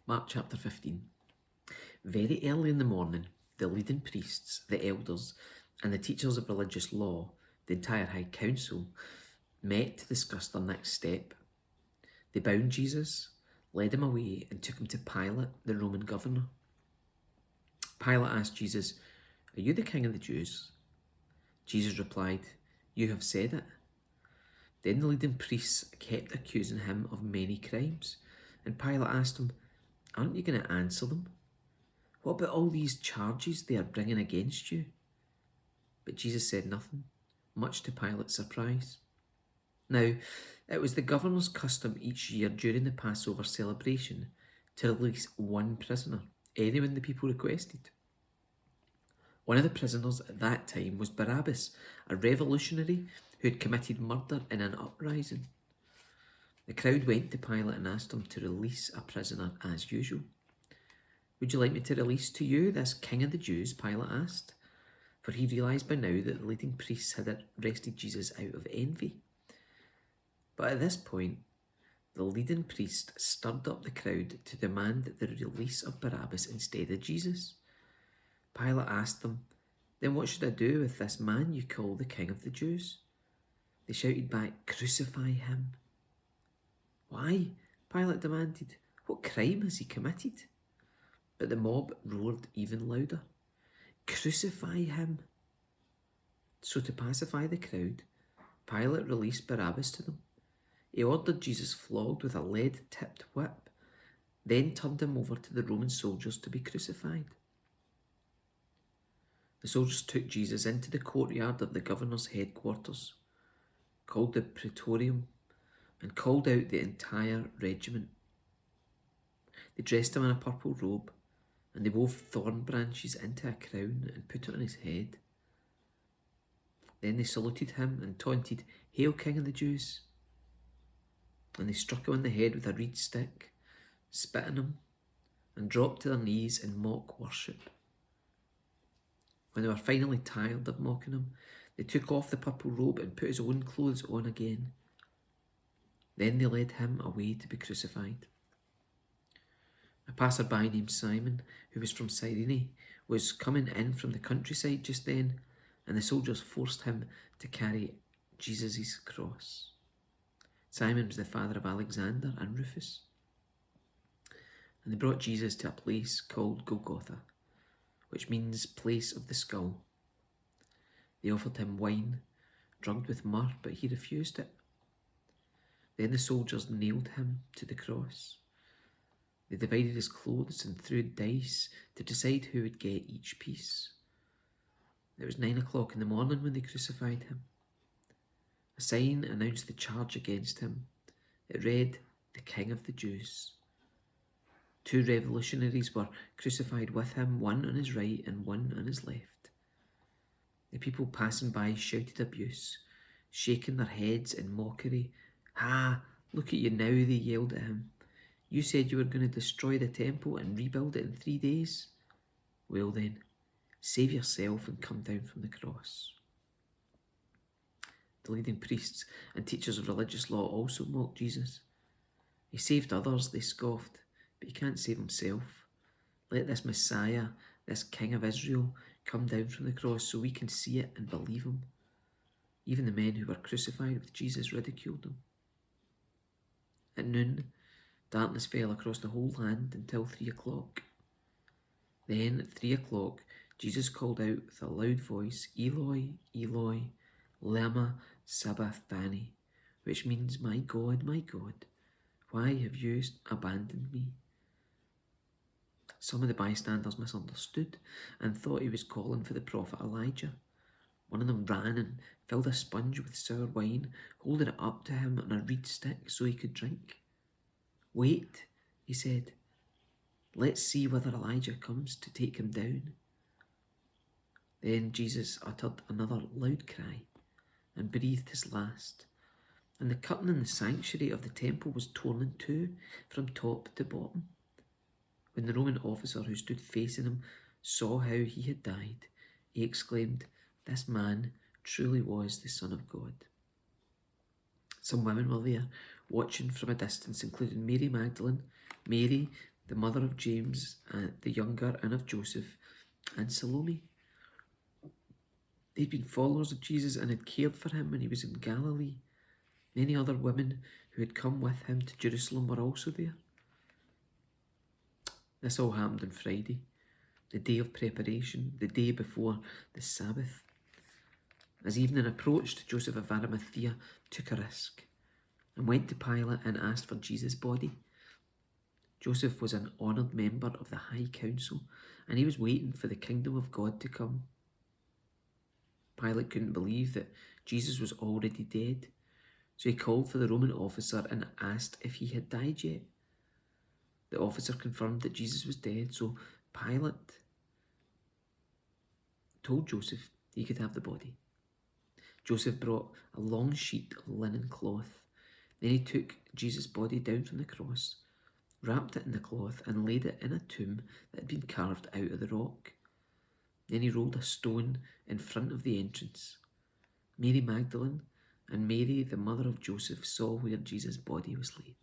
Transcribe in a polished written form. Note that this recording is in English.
Mark chapter 15. Very early in the morning, the leading priests, the elders, and the teachers of religious law, the entire high council, met to discuss their next step. They bound Jesus, led him away, and took him to Pilate, the Roman governor. Pilate asked Jesus, "Are you the king of the Jews?" Jesus replied, "You have said it." Then the leading priests kept accusing him of many crimes, and Pilate asked him, "Aren't you going to answer them? What about all these charges they are bringing against you?" But Jesus said nothing, much to Pilate's surprise. Now, it was the governor's custom each year during the Passover celebration to release one prisoner, anyone the people requested. One of the prisoners at that time was Barabbas, a revolutionary who had committed murder in an uprising. The crowd went to Pilate and asked him to release a prisoner as usual. "Would you like me to release to you this king of the Jews?" Pilate asked, for he realised by now that the leading priests had arrested Jesus out of envy. But at this point, the leading priest stirred up the crowd to demand the release of Barabbas instead of Jesus. Pilate asked them, "Then what should I do with this man you call the king of the Jews?" They shouted back, "Crucify him." "Why?" Pilate demanded. "What crime has he committed?" But the mob roared even louder, "Crucify him!" So to pacify the crowd, Pilate released Barabbas to them. He ordered Jesus flogged with a lead-tipped whip, then turned him over to the Roman soldiers to be crucified. The soldiers took Jesus into the courtyard of the governor's headquarters, called the Praetorium, and called out the entire regiment. They dressed him in a purple robe, and they wove thorn branches into a crown and put it on his head. Then they saluted him and taunted, "Hail, King of the Jews!" And they struck him on the head with a reed stick, spit on him, and dropped to their knees in mock worship. When they were finally tired of mocking him, they took off the purple robe and put his own clothes on again. Then they led him away to be crucified. A passerby named Simon, who was from Cyrene, was coming in from the countryside just then, and the soldiers forced him to carry Jesus' cross. Simon was the father of Alexander and Rufus. And they brought Jesus to a place called Golgotha, which means place of the skull. They offered him wine, drugged with myrrh, but he refused it. Then the soldiers nailed him to the cross. They divided his clothes and threw dice to decide who would get each piece. It was 9 o'clock in the morning when they crucified him. A sign announced the charge against him. It read, "The King of the Jews." 2 revolutionaries were crucified with him, one on his right and one on his left. The people passing by shouted abuse, shaking their heads in mockery. "Ha! Look at you now," they yelled at him. "You said you were going to destroy the temple and rebuild it in 3 days. Well then, save yourself and come down from the cross." The leading priests and teachers of religious law also mocked Jesus. "He saved others," they scoffed, "but he can't save himself. Let this Messiah, this King of Israel, come down from the cross so we can see it and believe him." Even the men who were crucified with Jesus ridiculed him. At noon, darkness fell across the whole land until 3 o'clock. Then at 3 o'clock, Jesus called out with a loud voice, "Eloi, Eloi, lama sabachthani," which means, my God, why have you abandoned me?" Some of the bystanders misunderstood and thought he was calling for the prophet Elijah. One of them ran and filled a sponge with sour wine, holding it up to him on a reed stick so he could drink. "Wait," he said. "Let's see whether Elijah comes to take him down." Then Jesus uttered another loud cry and breathed his last, and the curtain in the sanctuary of the temple was torn in two from top to bottom. When the Roman officer who stood facing him saw how he had died, he exclaimed, "This man truly was the Son of God." Some women were there, watching from a distance, including Mary Magdalene, Mary, the mother of James the younger and of Joseph, and Salome. They'd been followers of Jesus and had cared for him when he was in Galilee. Many other women who had come with him to Jerusalem were also there. This all happened on Friday, the day of preparation, the day before the Sabbath. As evening approached, Joseph of Arimathea took a risk and went to Pilate and asked for Jesus' body. Joseph was an honoured member of the High Council, and he was waiting for the kingdom of God to come. Pilate couldn't believe that Jesus was already dead, so he called for the Roman officer and asked if he had died yet. The officer confirmed that Jesus was dead, so Pilate told Joseph he could have the body. Joseph brought a long sheet of linen cloth. Then he took Jesus' body down from the cross, wrapped it in the cloth, and laid it in a tomb that had been carved out of the rock. Then he rolled a stone in front of the entrance. Mary Magdalene and Mary, the mother of Joseph, saw where Jesus' body was laid.